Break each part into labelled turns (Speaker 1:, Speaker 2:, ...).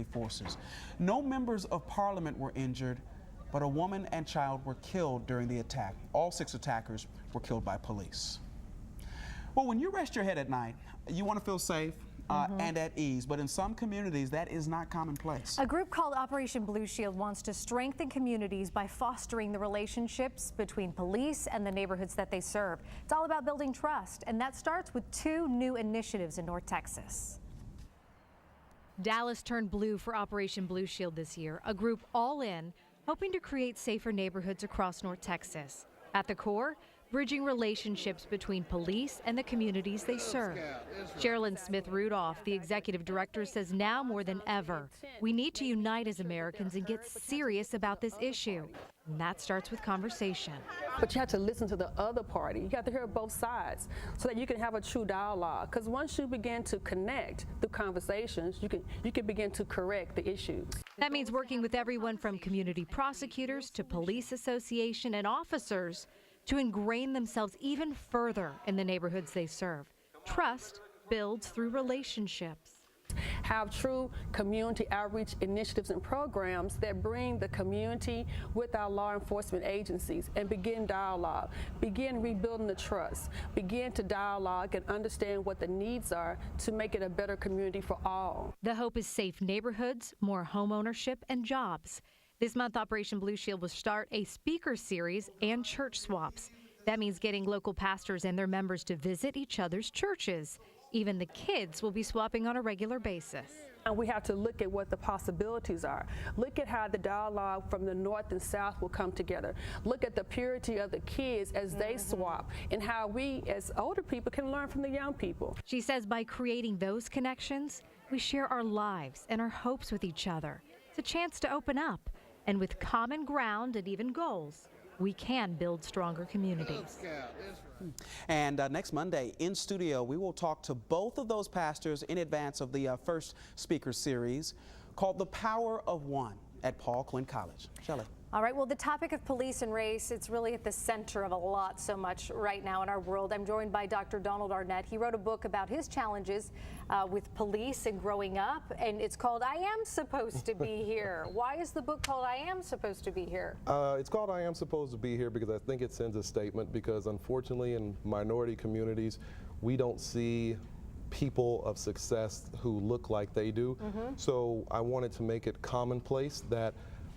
Speaker 1: forces. No members of parliament were injured, but a woman and child were killed during the attack. All 6 attackers were killed by police. Well, when you rest your head at night, you want to feel safe and at ease, but in some communities that is not commonplace.
Speaker 2: A group called Operation Blue Shield wants to strengthen communities by fostering the relationships between police and the neighborhoods that they serve. It's all about building trust, and that starts with 2 new initiatives in North Texas. Dallas turned blue for Operation Blue Shield this year, a group all in, hoping to create safer neighborhoods across North Texas. At the core, bridging relationships between police and the communities they serve. Sherilyn Smith-Rudolph, the executive director, says now more than ever, we need to unite as Americans and get serious about this issue. And that starts with conversation.
Speaker 3: But you have to listen to the other party. You have to hear both sides so that you can have a true dialogue. Because once you begin to connect through conversations, you can begin to correct the issues.
Speaker 2: That means working with everyone from community prosecutors to police association and officers to ingrain themselves even further in the neighborhoods they serve. Trust builds through relationships.
Speaker 3: Have true community outreach initiatives and programs that bring the community with our law enforcement agencies and begin dialogue, begin rebuilding the trust, begin to dialogue and understand what the needs are to make it a better community for all.
Speaker 2: The hope is safe neighborhoods, more home ownership, and jobs. This month, Operation Blue Shield will start a speaker series and church swaps. That means getting local pastors and their members to visit each other's churches. Even the kids will be swapping on a regular basis.
Speaker 3: And we have to look at what the possibilities are. Look at how the dialogue from the north and south will come together. Look at the purity of the kids as they swap and how we as older people can learn from the young people.
Speaker 2: She says by creating those connections, we share our lives and our hopes with each other. It's a chance to open up. And with common ground and even goals, we can build stronger communities.
Speaker 1: And next Monday in studio, we will talk to both of those pastors in advance of the first speaker series called The Power of One at Paul Quinn College. Shelley.
Speaker 2: All right, well, the topic of police and race, it's really at the center of a lot so much right now in our world. I'm joined by Dr. Donald Arnette. He wrote a book about his challenges with police and growing up, and it's called I Am Supposed to Be Here. Why is the book called I Am Supposed to Be Here?
Speaker 4: It's called I Am Supposed to Be Here because I think it sends a statement, because unfortunately in minority communities, we don't see people of success who look like they do. So I wanted to make it commonplace that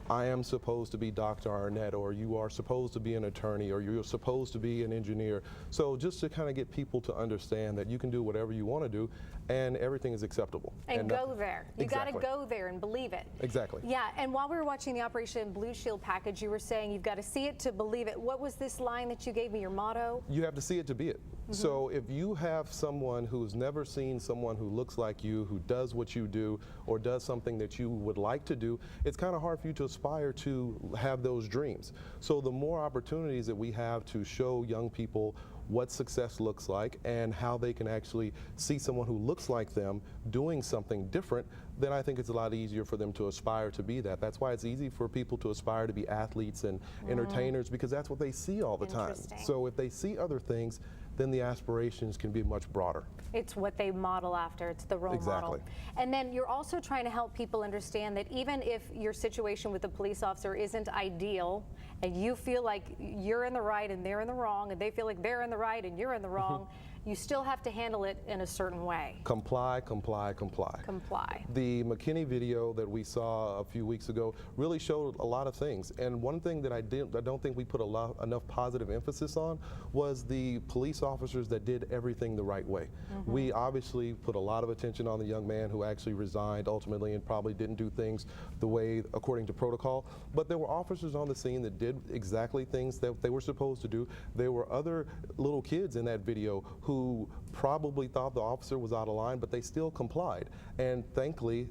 Speaker 4: I am supposed to be Dr. Arnette, or you are supposed to be an attorney, or you're supposed to be an engineer. So just to kind of get people to understand that you can do whatever you want to do and everything is acceptable.
Speaker 2: And go there. You got to go there and believe it.
Speaker 4: Exactly.
Speaker 2: Yeah, and while we were watching the Operation Blue Shield package, you were saying you've got to see it to believe it. What was this line that you gave me, your motto?
Speaker 4: You have to see it to be it. So if you have someone who's never seen someone who looks like you, who does what you do, or does something that you would like to do, it's kind of hard for you to aspire to have those dreams. So the more opportunities that we have to show young people what success looks like and how they can actually see someone who looks like them doing something different, then I think it's a lot easier for them to aspire to be that. That's why it's easy for people to aspire to be athletes and entertainers, because that's what they see all the time. So if they see other things, then the aspirations can be much broader.
Speaker 2: It's what they model after. It's the role model. And then you're also trying to help people understand that even if your situation with the police officer isn't ideal, and you feel like you're in the right and they're in the wrong, and they feel like they're in the right and you're in the wrong, you still have to handle it in a certain way.
Speaker 4: Comply, comply, comply.
Speaker 2: Comply.
Speaker 4: The McKinney video that we saw a few weeks ago really showed a lot of things. And one thing that I don't think we put enough positive emphasis on was the police officers that did everything the right way. We obviously put a lot of attention on the young man who actually resigned ultimately and probably didn't do things the way according to protocol. But there were officers on the scene that did exactly things that they were supposed to do. There were other little kids in that video who probably thought the officer was out of line, but they still complied. And thankfully,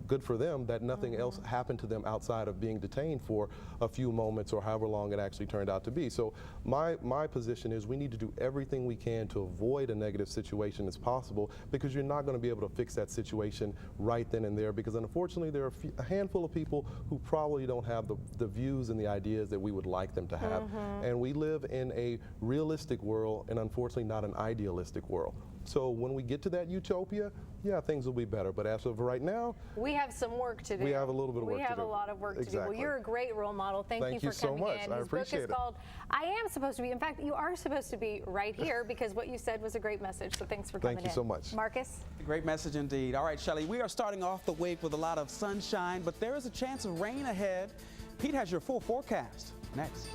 Speaker 4: good for them that nothing else happened to them outside of being detained for a few moments or however long it actually turned out to be. So my position is we need to do everything we can to avoid a negative situation as possible, because you're not going to be able to fix that situation right then and there, because unfortunately there are a handful of people who probably don't have the views and the ideas that we would like them to have. And we live in a realistic world and unfortunately not an idealistic world. So when we get to that utopia, yeah, things will be better. But as of right now,
Speaker 5: we have some work to do.
Speaker 4: We have a little bit of work to do.
Speaker 5: We have a lot of work to do. Well, you're a great role model. Thank you for
Speaker 4: so
Speaker 5: coming
Speaker 4: much.
Speaker 5: in.
Speaker 4: I
Speaker 5: His book
Speaker 4: appreciate
Speaker 5: is
Speaker 4: it.
Speaker 5: called I Am Supposed to Be. In fact, you are supposed to be right here because what you said was a great message. So thanks for coming in.
Speaker 4: Thank you so much.
Speaker 5: Marcus?
Speaker 1: Great message indeed. All right, Shelley, we are starting off the week with a lot of sunshine, but there is a chance of rain ahead. Pete has your full forecast next.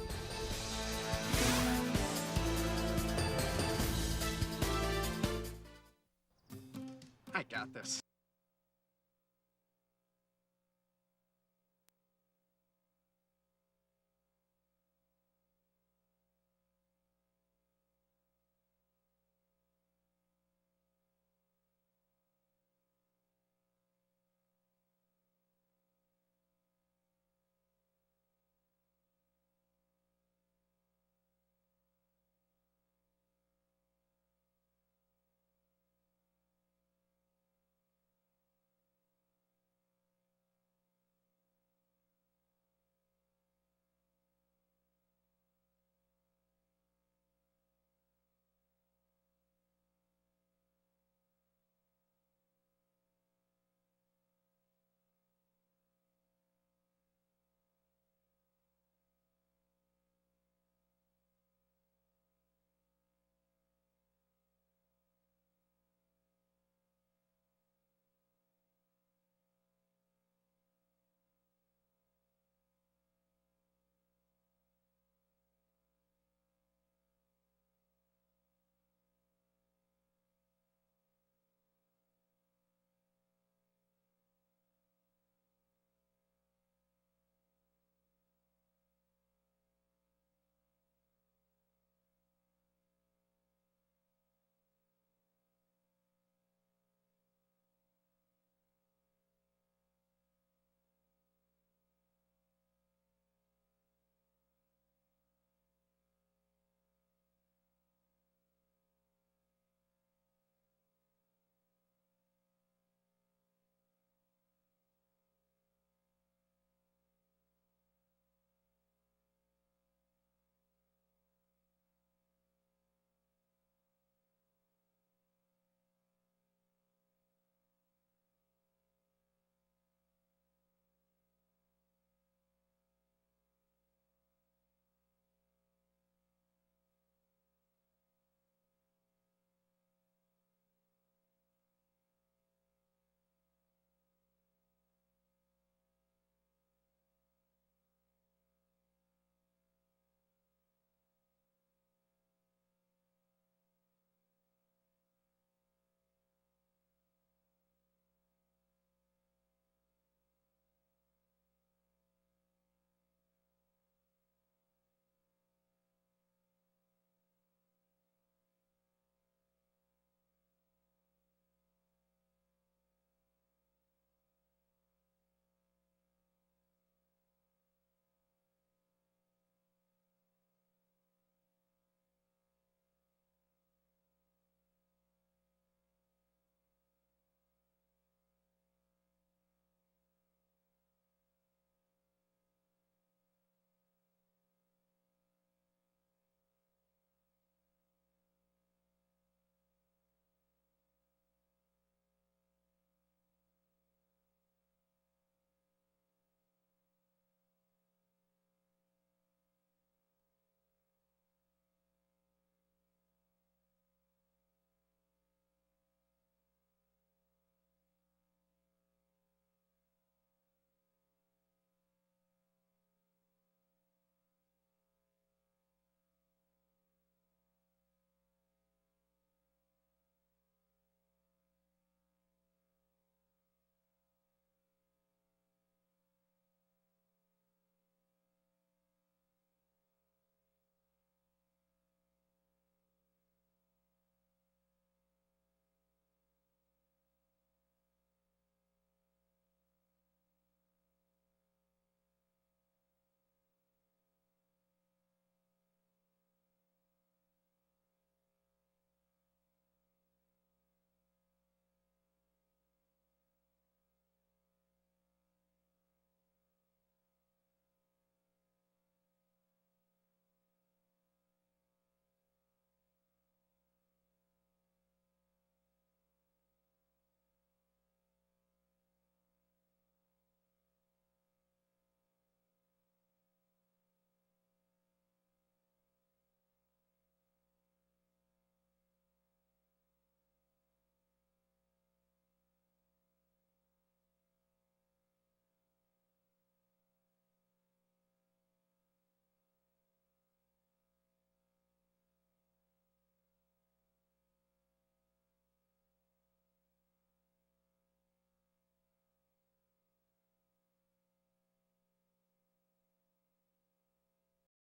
Speaker 6: I got this.